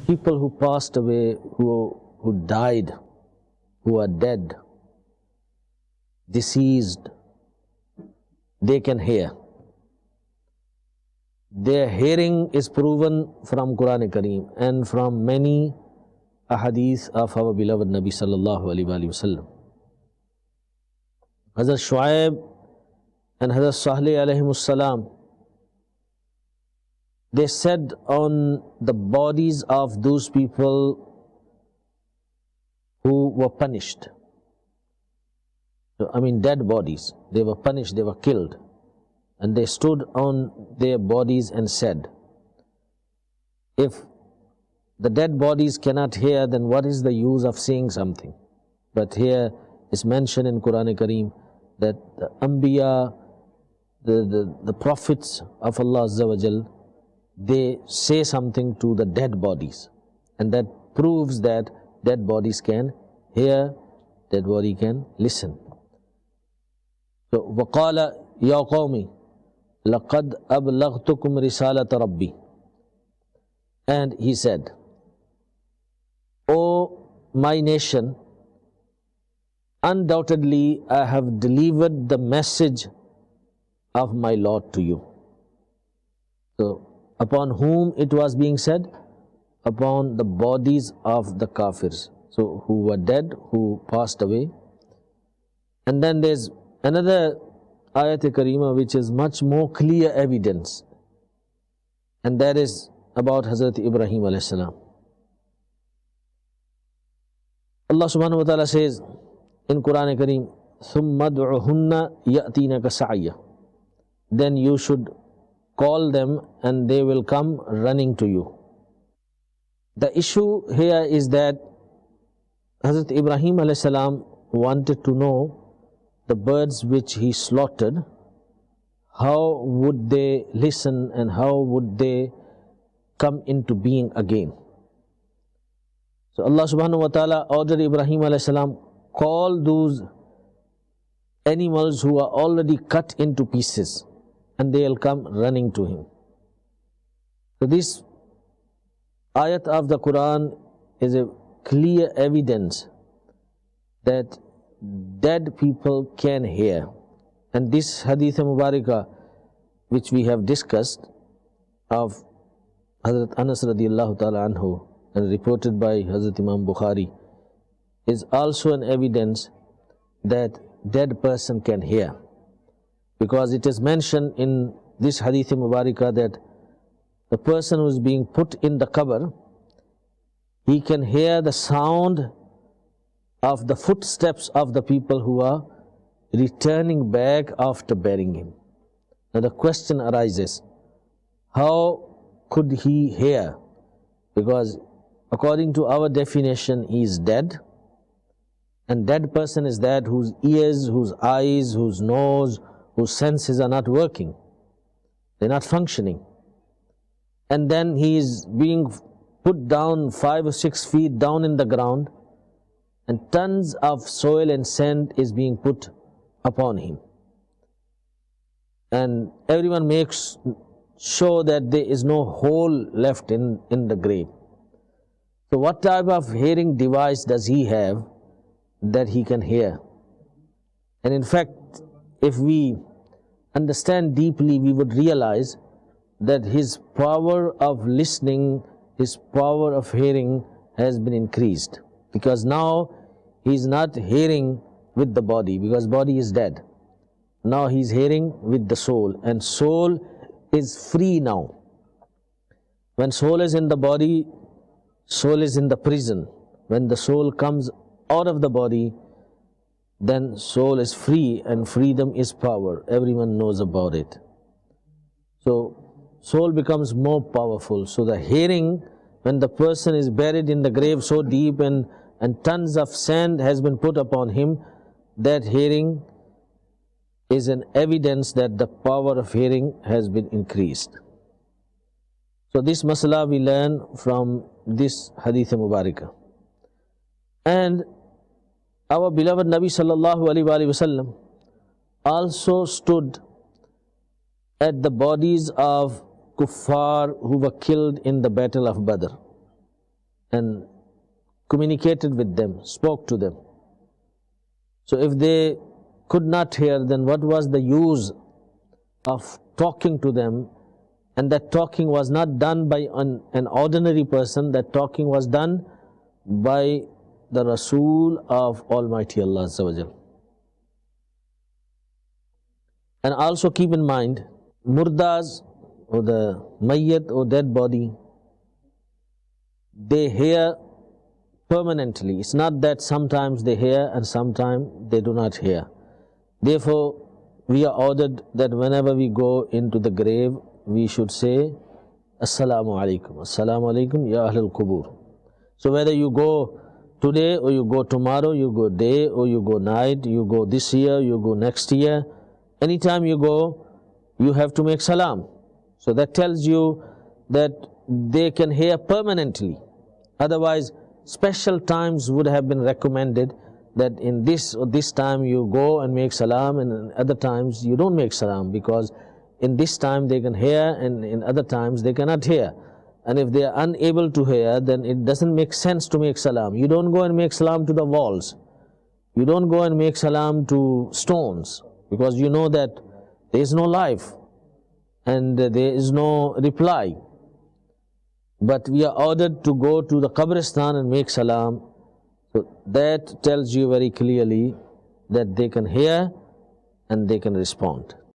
people who passed away, who died, who are dead, deceased, they can hear. Their hearing is proven from Quran Kareem and from many ahadith of our beloved Nabi sallallahu alaihi wasallam. Hazrat Shuaib and Hazrat Salih alayhimus salam, they said on the bodies of those people who were punished, dead bodies, they were punished, they were killed, and they stood on their bodies and said, if the dead bodies cannot hear, then what is the use of saying something? But here is mentioned in Quran Kareem that the Anbiya, the prophets of Allah Azza wa Jal, they say something to the dead bodies, and that proves that dead bodies can hear, dead body can listen. So, وَقَالَ يَا قَوْمِ لَقَدْ أَبْلَغْتُكُمْ رِسَالَةَ رَبِّي. And he said, O my nation, undoubtedly I have delivered the message of my Lord to you. So, upon whom it was being said? Upon the bodies of the kafirs, so who were dead, who passed away. And then there's another ayat-e-kareemah which is much more clear evidence, and that is about Hazrat Ibrahim alayhi salam. Allah subhanahu wa ta'ala says in Quran Kareem, ثُمَّ دُعُهُنَّ يَأْتِينَكَ سَعِيًّا. Then you should call them and they will come running to you. The issue here is that Hazrat Ibrahim alayhi salam wanted to know the birds which he slaughtered, how would they listen and how would they come into being again. So Allah subhanahu wa ta'ala ordered Ibrahim alayhi salam, call those animals who are already cut into pieces, and they'll come running to him. So this ayat of the Quran is a clear evidence that dead people can hear. And this hadith mubarakah which we have discussed of Hazrat Anas radiallahu ta'ala anhu and reported by Hazrat Imam Bukhari is also an evidence that dead person can hear, because it is mentioned in this hadith mubarakah that the person who is being put in the qabr, he can hear the sound of the footsteps of the people who are returning back after burying him. Now the question arises, how could he hear? Because according to our definition, he is dead, and dead person is that whose ears, whose eyes, whose nose, whose senses are not working, they're not functioning. And then he is being put down 5 or 6 feet down in the ground, and tons of soil and sand is being put upon him. And everyone makes sure that there is no hole left in the grave. So what type of hearing device does he have that he can hear? And in fact, if we understand deeply, we would realize that his power of listening, his power of hearing has been increased, because now he is not hearing with the body, because body is dead. Now he is hearing with the soul, and soul is free now. When soul is in the body, soul is in the prison. When the soul comes out of the body, then soul is free, and freedom is power. Everyone knows about it. So soul becomes more powerful. So the hearing, when the person is buried in the grave so deep and tons of sand has been put upon him, that hearing is an evidence that the power of hearing has been increased. So this masala we learn from this hadith mubarakah. And our beloved Nabi sallallahu alaihi wasallam also stood at the bodies of kuffar who were killed in the battle of Badr. and communicated with them, spoke to them. So if they could not hear, then what was the use of talking to them? And that talking was not done by an ordinary person, that talking was done by the Rasul of Almighty Allah Azza wa Jal. And also keep in mind, murdas, or the mayyat or dead body, they hear permanently. It's not that sometimes they hear and sometimes they do not hear. Therefore, we are ordered that whenever we go into the grave, we should say, Assalamu alaikum, Assalamu alaikum, ya Ahlul Qubur. So whether you go today or you go tomorrow, you go day or you go night, you go this year, you go next year, anytime you go, you have to make salam. So that tells you that they can hear permanently. Otherwise, special times would have been recommended, that in this or this time you go and make salam, and in other times you don't make salam, because in this time they can hear and in other times they cannot hear. And if they are unable to hear, then it doesn't make sense to make salam. You don't go and make salam to the walls. You don't go and make salam to stones, because you know that there is no life and there is no reply. But we are ordered to go to the Qabristan and make salam. So that tells you very clearly that they can hear and they can respond.